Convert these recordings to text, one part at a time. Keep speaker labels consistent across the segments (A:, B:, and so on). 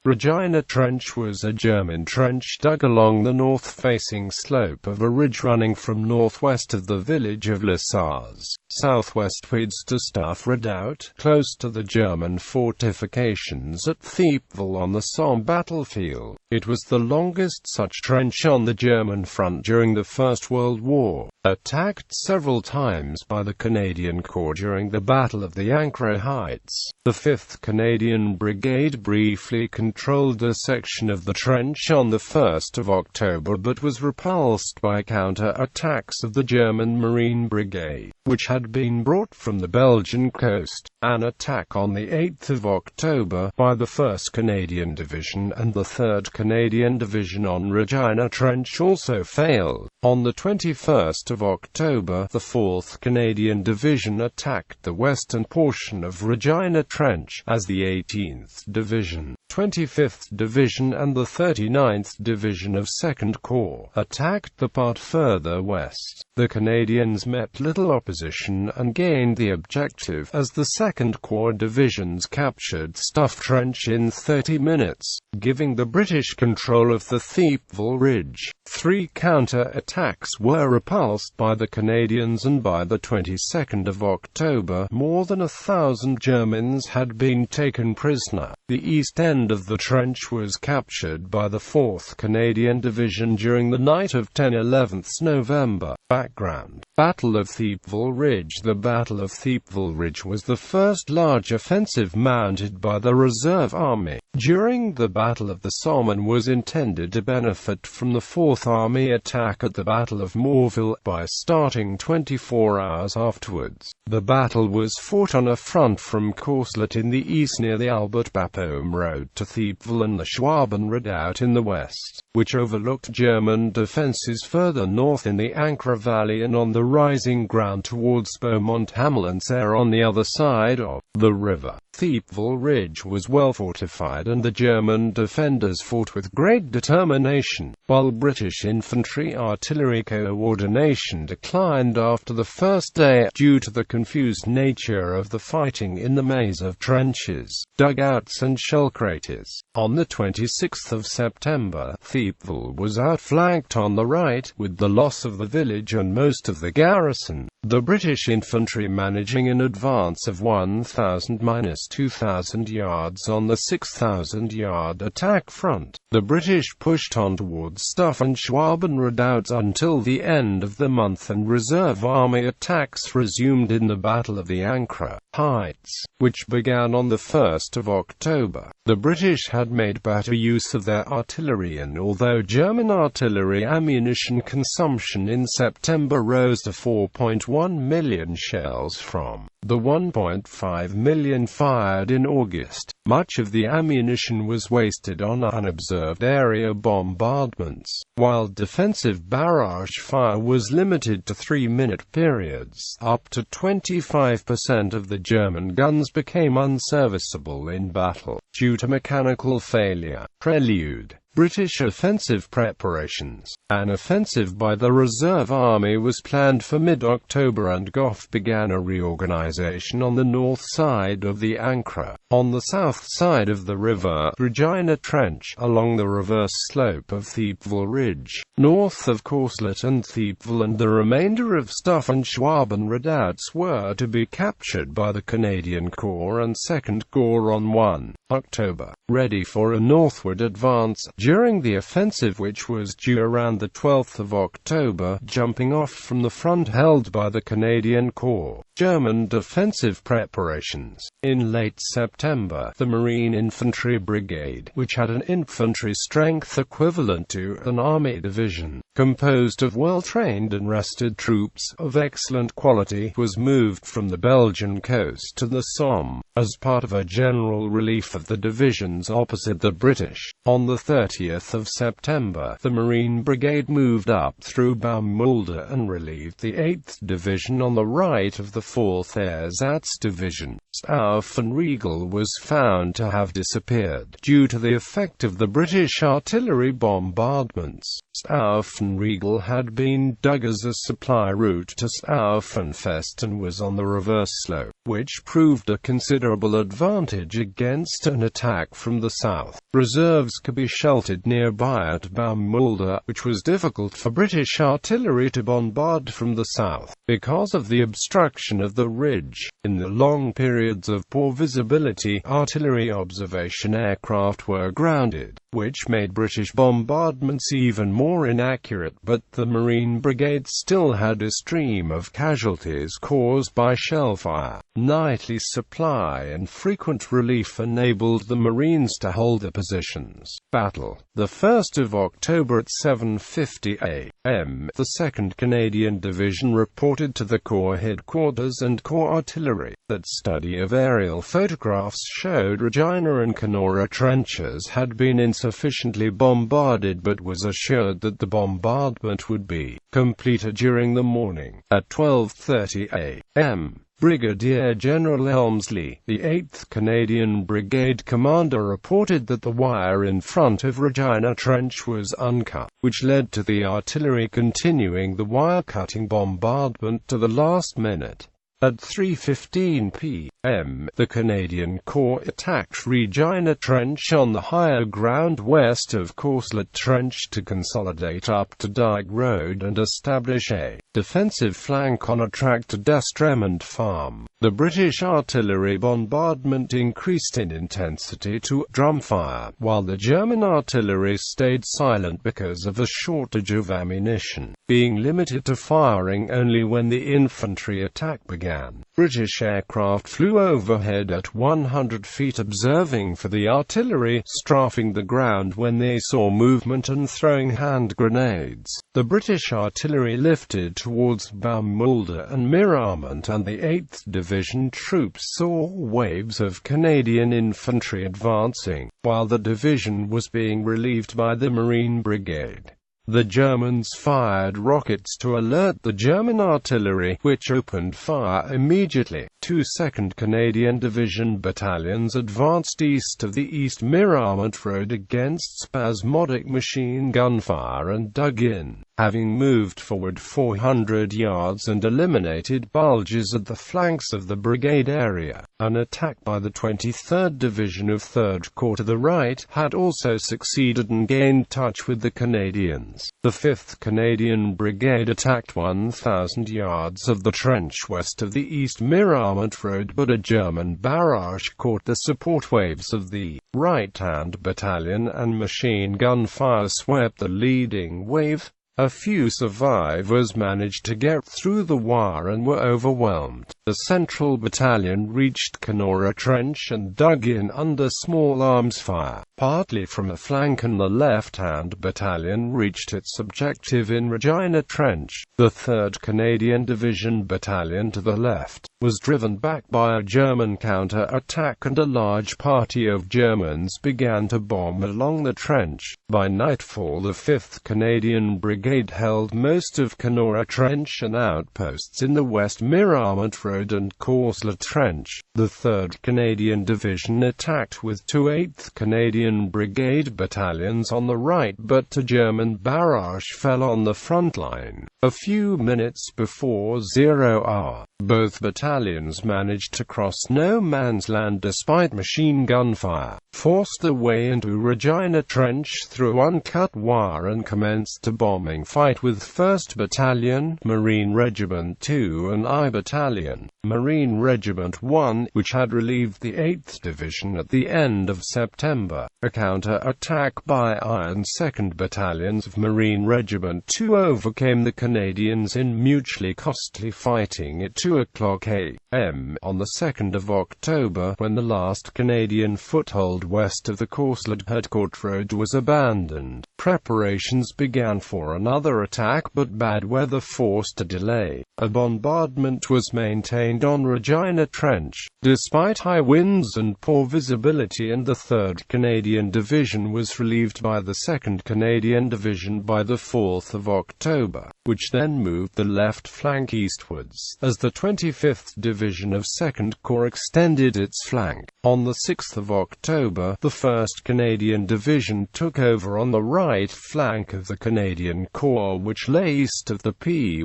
A: Regina Trench was a German trench dug along the north-facing slope of a ridge running from northwest of the village of Sars, southwestwards to Stuff Redoubt, close to the German fortifications at Thiepval on the Somme battlefield. It was the longest such trench on the German front during the First World War, attacked several times by the Canadian Corps during the Battle of the Ancre Heights. The 5th Canadian Brigade briefly controlled a section of the trench on the 1st of October but was repulsed by counter-attacks of the German Marine Brigade, which had been brought from the Belgian coast. An attack on the 8th of October by the 1st Canadian Division and the 3rd Canadian Division on Regina Trench also failed. On the 21st of October, the 4th Canadian Division attacked the western portion of Regina Trench, as the 18th Division, 25th Division and the 39th Division of 2nd Corps attacked the part further west. The Canadians met little opposition and gained the objective, as the 2nd Corps divisions captured Stuff Trench in 30 minutes, giving the British control of the Thiepval Ridge. 3 counter-attacks were repulsed by the Canadians, and by the 22nd of October, more than 1,000 Germans had been taken prisoner. The east end of the trench was captured by the 4th Canadian Division during the night of 10-11 November. Background: Battle of Thiepval Ridge. The Battle of Thiepval Ridge was the first large offensive mounted by the Reserve Army during the Battle of the Somme, and was intended to benefit from the 4th Army attack at the Battle of Morville by starting 24 hours afterwards. The battle was fought on a front from Coast.It in the east near the Albert Bapaume Road to Thiepval, and the Schwaben Redoubt in the west, which overlooked German defences further north in the Ancre Valley and on the rising ground towards Beaumont-Hamel-en-Serre on the other side of the river. Thiepval Ridge was well fortified, and the German defenders fought with great determination, while British infantry-artillery coordination declined after the first day due to the confused nature of the fighting in the maze of trenches, dugouts and shell craters. On the 26th of September, Thiepval was outflanked on the right, with the loss of the village and most of the garrison. The British infantry managing an advance of 1,000–2,000 yards on the 6,000-yard attack front. The British pushed on towards Stuff and Schwaben redoubts until the end of the month, and reserve army attacks resumed in the Battle of the Ancre Heights, which began on the 1st of October. The British had made better use of their artillery, and although German artillery ammunition consumption in September rose to 4.1 million shells from the 1.5 million fired in August, much of the ammunition was wasted on unobserved area bombardments, while defensive barrage fire was limited to 3-minute periods. Up to 25% of the German guns became unserviceable in battle, due to mechanical failure. Prelude: British offensive preparations. An offensive by the Reserve Army was planned for mid-October, and Gough began a reorganization on the north side of the Ancre. On the south side of the river, Regina Trench, along the reverse slope of Thiepval Ridge, north of Coast.It and Thiepval, and the remainder of Stuff and Schwaben redoubts were to be captured by the Canadian Corps and 2nd Corps on 1 October, ready for a northward advance. During the offensive, which was due around the 12th of October, jumping off from the front held by the Canadian Corps. German defensive preparations. In late September, the Marine Infantry Brigade, which had an infantry strength equivalent to an army division, composed of well-trained and rested troops of excellent quality, was moved from the Belgian coast to the Somme, as part of a general relief of the divisions opposite the British. On the 30th of September, the Marine Brigade moved up through Baumulde and relieved the 8th Division on the right of the 4th Ersatz Division. Stauf and Riegel was found to have disappeared due to the effect of the British artillery bombardments. Stauffenriegel had been dug as a supply route to Stauffenfest and was on the reverse slope, which proved a considerable advantage against an attack from the south. Reserves could be sheltered nearby at Baumulde, which was difficult for British artillery to bombard from the south, because of the obstruction of the ridge. In the long periods of poor visibility, artillery observation aircraft were grounded, which made British bombardments even more inaccurate, but the Marine Brigade still had a stream of casualties caused by shellfire. Nightly supply and frequent relief enabled the Marines to hold the positions. Battle. The 1st of October at 7:50 a.m., the 2nd Canadian Division reported to the Corps headquarters and Corps artillery that study of aerial photographs showed Regina and Canora trenches had been insufficiently bombarded, but was assured that the bombardment would be completed during the morning. At 12:30 a.m., Brigadier General Elmsley, the 8th Canadian Brigade commander, reported that the wire in front of Regina Trench was uncut, which led to the artillery continuing the wire-cutting bombardment to the last minute. At 3:15 p.m., the Canadian Corps attacked Regina Trench on the higher ground west of Cours-la Trench to consolidate up to Dyke Road and establish a defensive flank on a track to Destremont Farm. The British artillery bombardment increased in intensity to drumfire, while the German artillery stayed silent because of a shortage of ammunition, being limited to firing only when the infantry attack began. British aircraft flew overhead at 100 feet observing for the artillery, strafing the ground when they saw movement and throwing hand grenades. The British artillery lifted towards Baumulde and Miramont, and the 8th Division troops saw waves of Canadian infantry advancing, while the division was being relieved by the Marine Brigade. The Germans fired rockets to alert the German artillery, which opened fire immediately. 2 2nd Canadian Division battalions advanced east of the East Miramont Road against spasmodic machine gun fire and dug in, having moved forward 400 yards and eliminated bulges at the flanks of the brigade area. An attack by the 23rd Division of 3rd Corps to the right had also succeeded and gained touch with the Canadians. The 5th Canadian Brigade attacked 1,000 yards of the trench west of the East Miramont Road, but a German barrage caught the support waves of the right-hand battalion and machine gun fire swept the leading wave. A few survivors managed to get through the wire and were overwhelmed. The Central Battalion reached Canora Trench and dug in under small arms fire, partly from a flank, and the left-hand battalion reached its objective in Regina Trench. The 3rd Canadian Division battalion to the left was driven back by a German counter-attack, and a large party of Germans began to bomb along the trench. By nightfall, the 5th Canadian Brigade held most of Canora Trench and outposts in the West Miramont Road and Cours-la Trench. The 3rd Canadian Division attacked with 2 8th Canadian Brigade battalions on the right, but a German barrage fell on the front line. A few minutes before 0 hour, both battalions managed to cross no man's land despite machine gun fire, forced their way into Regina Trench through uncut wire, and commenced a bombing fight with 1st Battalion, Marine Regiment 2 and I Battalion, Marine Regiment 1, which had relieved the 8th Division at the end of September. A counter-attack by I and 2nd Battalions of Marine Regiment 2 overcame the Canadians in mutually costly fighting at 2 o'clock a.m. on the 2nd of October, when the last Canadian foothold west of the Cours-la Headquarters Road was abandoned. Preparations began for another attack, but bad weather forced a delay. A bombardment was maintained on Regina Trench, despite high winds and poor visibility, and the 3rd Canadian Division was relieved by the 2nd Canadian Division by the 4th of October. which then moved the left flank eastwards, as the 25th Division of 2nd Corps extended its flank. On the 6th of October, the 1st Canadian Division took over on the right flank of the Canadian Corps, which lay east of the Pease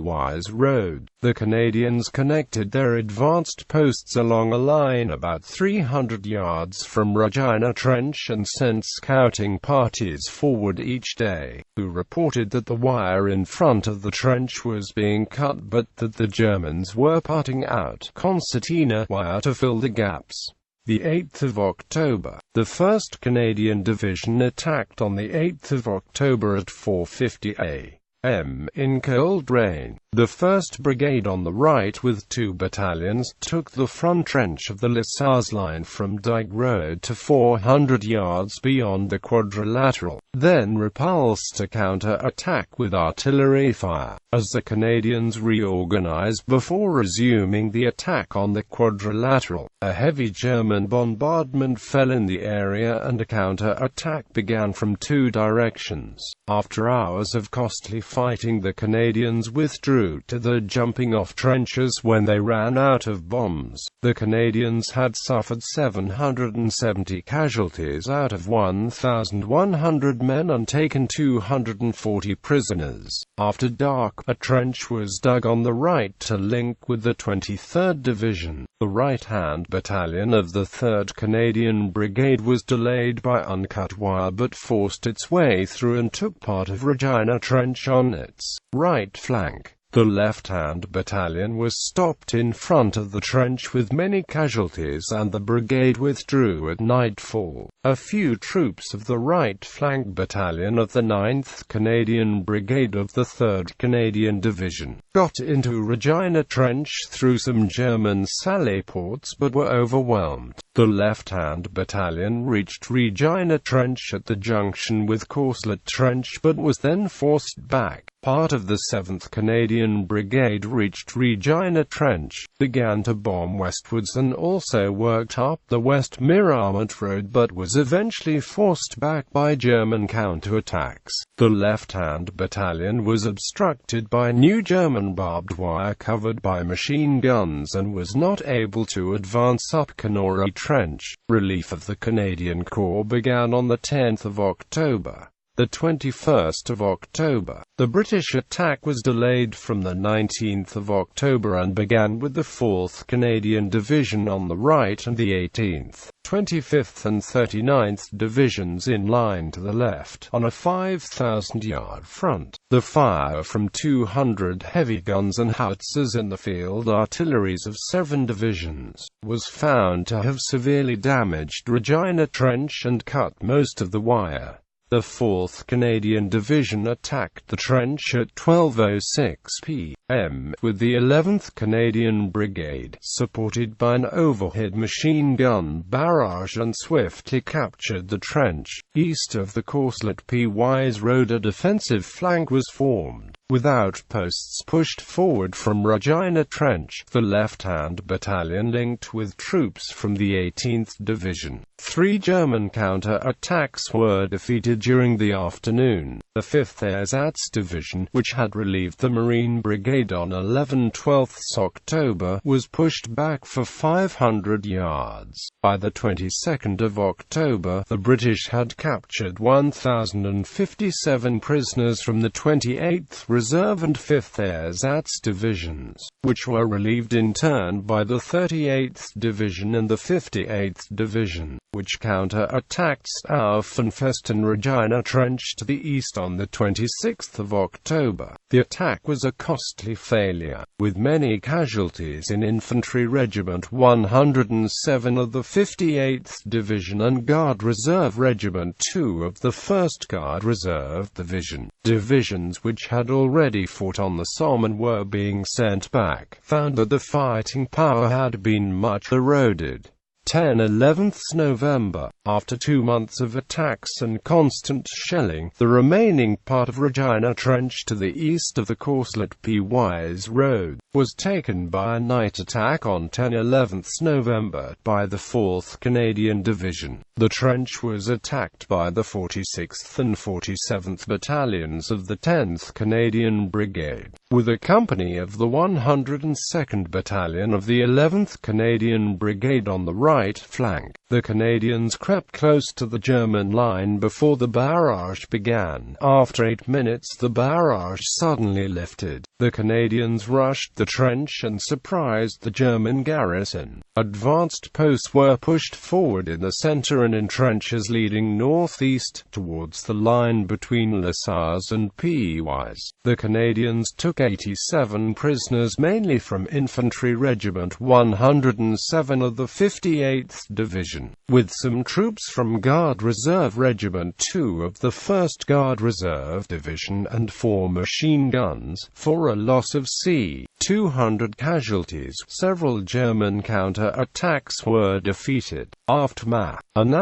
A: Road. The Canadians connected their advanced posts along a line about 300 yards from Regina Trench and sent scouting parties forward each day, who reported that the wire in front of the trench was being cut but that the Germans were putting out concertina wire to fill the gaps. The 8th of October, the 1st Canadian Division attacked on the 8th of October at 4:50 a.m. in cold rain. The 1st Brigade on the right with 2 battalions took the front trench of the Sars line from Dyke Road to 400 yards beyond the quadrilateral, then repulsed a counter-attack with artillery fire, as the Canadians reorganized before resuming the attack on the quadrilateral. A heavy German bombardment fell in the area and a counter-attack began from 2 directions. After hours of costly fighting, the Canadians withdrew to the jumping-off trenches when they ran out of bombs. The Canadians had suffered 770 casualties out of 1,100 men and taken 240 prisoners. After dark, a trench was dug on the right to link with the 23rd Division. The right-hand battalion of the 3rd Canadian Brigade was delayed by uncut wire but forced its way through and took part of Regina Trench on its right flank. The left-hand battalion was stopped in front of the trench with many casualties and the brigade withdrew at nightfall. A few troops of the right flank battalion of the 9th Canadian Brigade of the 3rd Canadian Division got into Regina Trench through some German sally ports but were overwhelmed. The left-hand battalion reached Regina Trench at the junction with Courcelette Trench but was then forced back. Part of the 7th Canadian Brigade reached Regina Trench, began to bomb westwards and also worked up the West Mirament Road but was eventually forced back by German counterattacks. The left-hand battalion was obstructed by new German barbed wire covered by machine guns and was not able to advance up Canora Trench. Relief of the Canadian Corps began on the 10th of October. The 21st of October, the British attack was delayed from the 19th of October and began with the 4th Canadian Division on the right and the 18th, 25th and 39th Divisions in line to the left, on a 5,000-yard front. The fire from 200 heavy guns and howitzers in the field artilleries of 7 divisions was found to have severely damaged Regina Trench and cut most of the wire. The 4th Canadian Division attacked the trench at 12:06 p.m. with the 11th Canadian Brigade, supported by an overhead machine gun barrage, and swiftly captured the trench. East of the Courcelette Pease Road a defensive flank was formed, with outposts pushed forward from Regina Trench. The left-hand battalion linked with troops from the 18th Division. 3 German counter-attacks were defeated during the afternoon. The 5th Ersatz Division, which had relieved the Marine Brigade on 11/12 October, was pushed back for 500 yards. By the 22nd of October, the British had captured 1,057 prisoners from the 28th Reserve and 5th Ersatz Divisions, which were relieved in turn by the 38th Division and the 58th Division, which counter-attacked Stauffenfest and Regina Trench to the east on the 26th of October. The attack was a costly failure, with many casualties in Infantry Regiment 107 of the 58th Division and Guard Reserve Regiment 2 of the 1st Guard Reserve Division. Divisions which had already fought on the Somme and were being sent back found that the fighting power had been much eroded. 11th November, After 2 months of attacks and constant shelling, the remaining part of Regina Trench to the east of the coast.It road was taken by a night attack on 10-11 November by the 4th Canadian Division. The trench was attacked by the 46th and 47th Battalions of the 10th Canadian Brigade, with a company of the 102nd Battalion of the 11th Canadian Brigade on the right flank. The Canadians crept close to the German line before the barrage began. After 8 minutes the barrage suddenly lifted. The Canadians rushed the trench and surprised the German garrison. Advanced posts were pushed forward in the center and in trenches leading northeast, towards the line between Les Sars and Thiepval. The Canadians took 87 prisoners, mainly from Infantry Regiment 107 of the 58th Division, with some troops from Guard Reserve Regiment 2 of the 1st Guard Reserve Division and 4 machine guns, for a loss of c. 200 casualties. Several German counter-attacks were defeated. Aftermath analysis.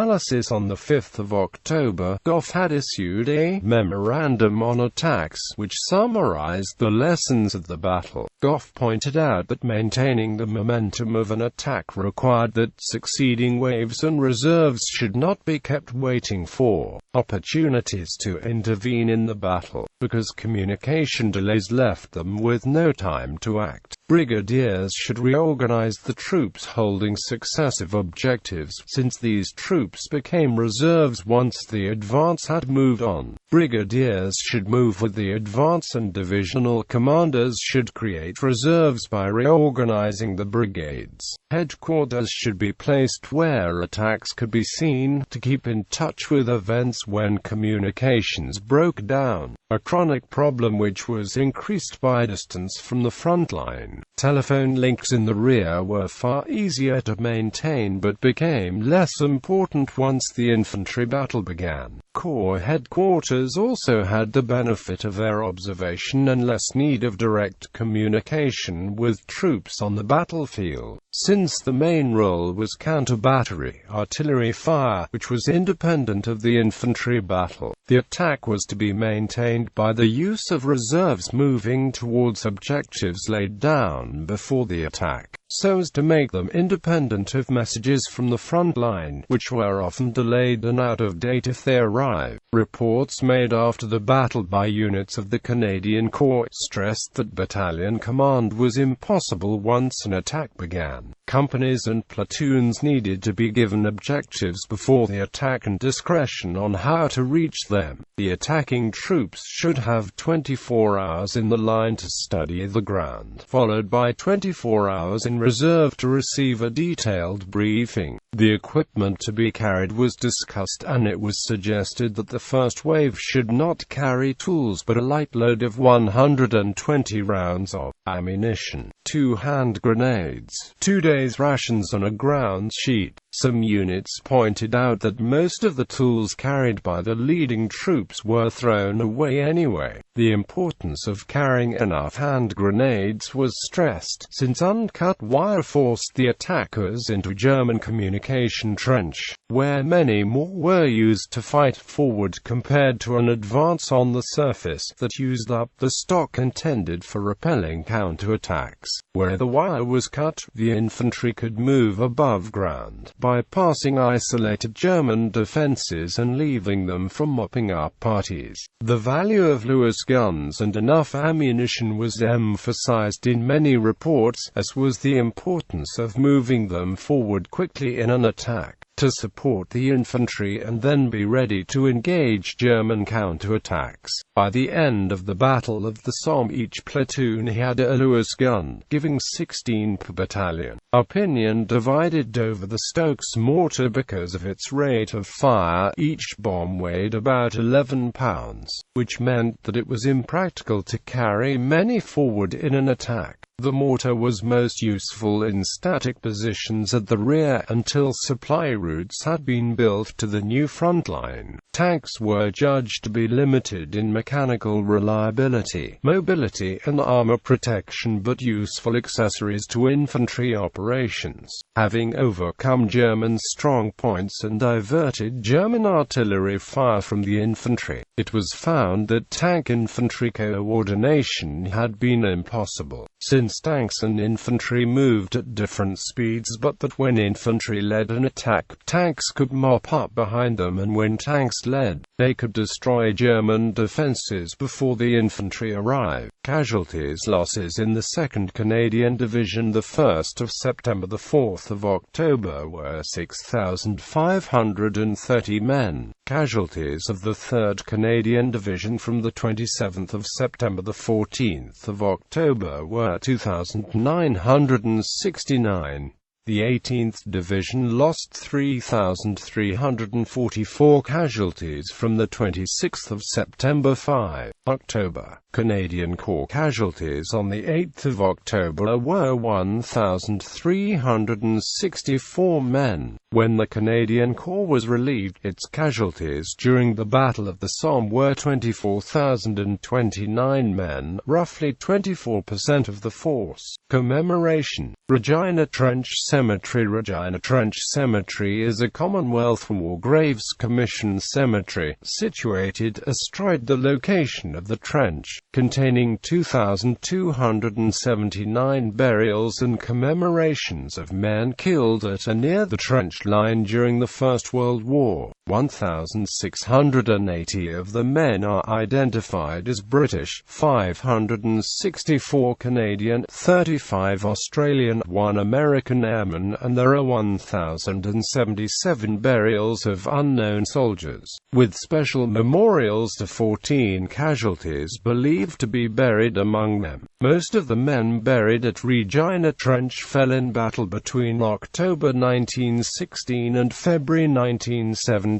A: On the 5th of October, Gough had issued a memorandum on attacks, which summarized the lessons of the battle. Gough pointed out that maintaining the momentum of an attack required that succeeding waves and reserves should not be kept waiting for opportunities to intervene in the battle, because communication delays left them with no time to act. Brigadiers should reorganize the troops holding successive objectives, since these troops became reserves once the advance had moved on. Brigadiers should move with the advance and divisional commanders should create reserves by reorganizing the brigades. Headquarters should be placed where attacks could be seen, to keep in touch with events when communications broke down, a chronic problem which was increased by distance from the front line. Telephone links in the rear were far easier to maintain but became less important once the infantry battle began. Corps headquarters also had the benefit of air observation and less need of direct communication with troops on the battlefield, since the main role was counter-battery artillery fire, which was independent of the infantry battle. The attack was to be maintained by the use of reserves moving towards objectives laid down before the attack, so as to make them independent of messages from the front line, which were often delayed and out of date if they arrived. Reports made after the battle by units of the Canadian Corps stressed that battalion command was impossible once an attack began. Companies and platoons needed to be given objectives before the attack and discretion on how to reach them. The attacking troops should have 24 hours in the line to study the ground, followed by 24 hours in reserve to receive a detailed briefing. The equipment to be carried was discussed, and it was suggested that the first wave should not carry tools but a light load of 120 rounds of ammunition, 2 hand grenades, 2 days' rations on a ground sheet. Some units pointed out that most of the tools carried by the leading troops were thrown away anyway. The importance of carrying enough hand grenades was stressed, since uncut wire forced the attackers into German communication trench, where many more were used to fight forward compared to an advance on the surface that used up the stock intended for repelling counterattacks. Where the wire was cut, the infantry could move above ground, bypassing isolated German defenses and leaving them for mopping up parties. The value of Lewis guns and enough ammunition was emphasized in many reports, as was the importance of moving them forward quickly in an attack, to support the infantry and then be ready to engage German counterattacks. By the end of the Battle of the Somme, each platoon had a Lewis gun, giving 16 per battalion. Opinion divided over the Stokes mortar because of its rate of fire. Each bomb weighed about 11 pounds, which meant that it was impractical to carry many forward in an attack. The mortar was most useful in static positions at the rear until supply routes had been built to the new front line. Tanks were judged to be limited in mechanical reliability, mobility and armor protection, but useful accessories to infantry operations. Having overcome German strong points and diverted German artillery fire from the infantry, it was found that tank infantry coordination had been impossible, since tanks and infantry moved at different speeds, but that when infantry led an attack, tanks could mop up behind them, and when tanks led, they could destroy German defenses before the infantry arrived. Casualties losses in the 2nd Canadian Division, the 1st of September, the 4th of October, were 6,530 men. Casualties of the 3rd Canadian Division from the 27th of September, the 14th of October, were 2,969. The 18th Division lost 3,344 casualties from the 26th of September 5 October. Canadian Corps casualties on the 8th of October were 1,364 men. When the Canadian Corps was relieved, its casualties during the Battle of the Somme were 24,029 men, roughly 24% of the force. Commemoration. Regina Trench Cemetery. Regina Trench Cemetery is a Commonwealth War Graves Commission cemetery, situated astride the location of the trench, containing 2,279 burials and commemorations of men killed at and near the trench line during the First World War. 1,680 of the men are identified as British, 564 Canadian, 35 Australian, 1 American airman, and there are 1,077 burials of unknown soldiers, with special memorials to 14 casualties believed to be buried among them. Most of the men buried at Regina Trench fell in battle between October 1916 and February 1917.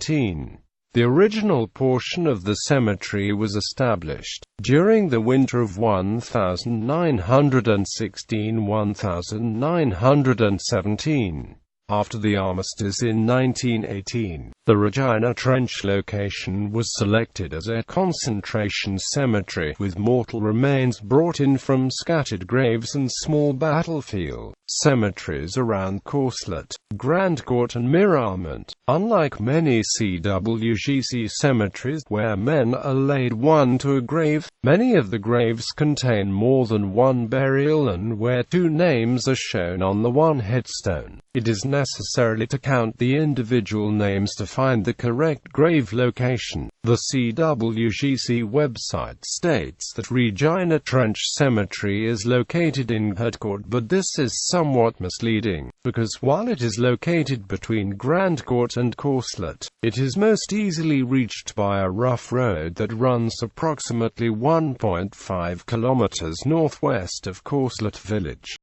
A: The original portion of the cemetery was established during the winter of 1916–1917. After the armistice in 1918, the Regina Trench location was selected as a concentration cemetery, with mortal remains brought in from scattered graves and small battlefield cemeteries around Courcelette, Grandcourt and Mirament. Unlike many CWGC cemeteries, where men are laid one to a grave, many of the graves contain more than one burial, and where two names are shown on the one headstone, it is necessary to count the individual names to find the correct grave location. The CWGC website states that Regina Trench Cemetery is located in Grandcourt, but this is somewhat misleading, because while it is located between Grandcourt and Courcelette, it is most easily reached by a rough road that runs approximately 1.5 kilometers northwest of Courcelette village.